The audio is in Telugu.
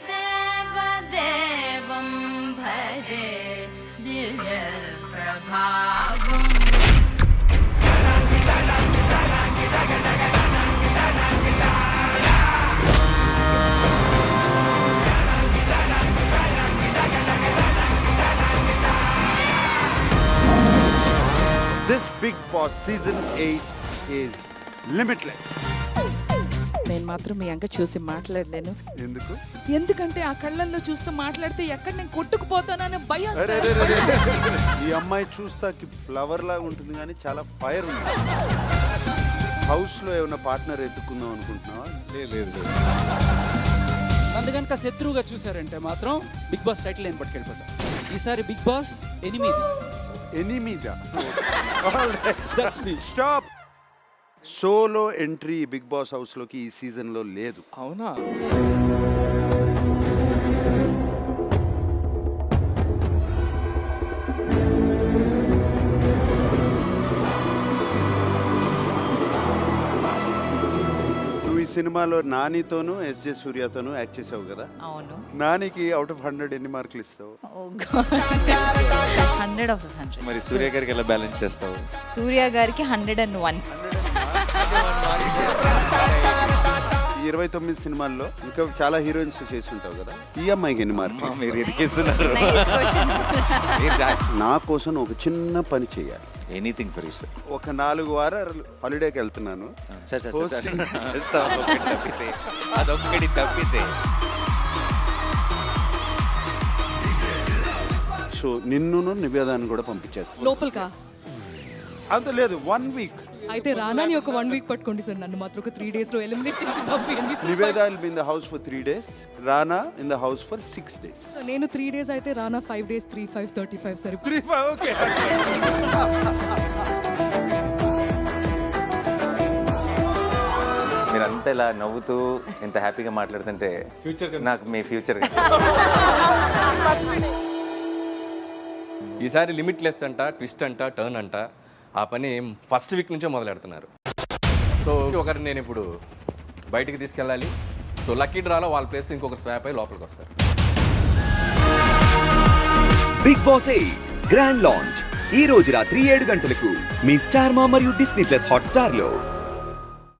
దేవదేవం భజే దివ్య ప్రభావం. This Big Boss Season 8 is limitless. నేను మాత్రం మీ అంక చూసి మాట్లాడలేను. ఎందుకు? ఎందుకంటే ఆ కళ్ళల్లో చూస్తూ మాట్లాడితే ఎక్కడ నేను కొట్టుకుపోతానని భయం అరే, సార్. అరే, అరే, అరే. ఈ అమ్మాయి చూస్తాకి ఫ్లవర్ లాగా ఉంటుంది కానీ చాలా ఫైర్ ఉంది. హౌస్ లో ఏమైనా పార్ట్నర్ ఎత్తుకుందాం అనుకుంటున్నావా? లేదు నన్ను కనుక శత్రువుగా చూసారంటే మాత్రం బిగ్ బాస్ టైటిల్ నేను పట్టుకెళ్ళిపోతాను. ఈసారి బిగ్ బాస్ 8. ఎనిమిదా? That's me. Stop. Solo entry Bigg Boss house లోకి ఈ సీజన్ లో లేదు. అవునా? నువ్వు ఈ సినిమాలో నానితోనూ ఎస్జే సూర్యతోనూ యాక్ట్ చేసావు కదా? అవును. నానికి అవుట్ ఆఫ్ 100 ఎన్ని మార్కులు ఇస్తావు? 100 of 100. మరి సూర్య గారికి ఎలా బ్యాలెన్స్ చేస్తావు? సూర్య గారికి 101. ఈ 29 సినిమాల్లో ఇంకా చాలా హీరోయిన్స్ చేసి ఉంటావు కదా, ఈ అమ్మాయికి ఎన్ని మార్కులు? మీరు ఇరికిస్తున్నారు. Nice questions. నా కోసం ఒక చిన్న పని చేయాలి. Anything for you sir. ఒక 4 వారాలు హాలిడేకి వెళ్తున్నాను. సార్ Hosting చేస్తావా? అదొక్కటి తప్పితే సో నిన్ను నివేదాన్ని కూడా పంపించేస్తాను. లోపలికా? అంత లేదు, 1 వీక్. అయితే రానాని ఒక 1 వీక్ పట్టుకోండి సార్. నన్ను మాత్రం ఒక 3 days లో ఎలిమినేట్ చేసి పంపించండి. Nivetha will be in the house for 3 days, Rana in the house for 6 days. So నేను 3 days అయితే రానా 5 days, 3, 5, 35 సరే. 3, 5 ఓకే. మీరంతా ఇలా నవ్వుతూ ఇంత హ్యాపీగా మాట్లాడుతుంటే నాకు మీ ఫ్యూచర్ ఈసారి లిమిట్లెస్ అంట, ట్విస్ట్ అంట, టర్న్ అంట, ఆ పని ఫస్ట్ వీక్ నుంచే మొదలెడుతున్నారు. సో ఒకరిని నేను ఇప్పుడు బయటికి తీసుకెళ్ళాలి. సో లక్కీ డ్రాలో వాళ్ళ ప్లేస్లో ఇంకొకరు స్వాప్ అయి లోపలికి వస్తారు. బిగ్ బాస్ 8 గ్రాండ్ లాంచ్ ఈ రోజు రాత్రి 7 గంటలకు మీ స్టార్ మా మరియు డిస్నీ ప్లస్ హాట్ స్టార్ లో.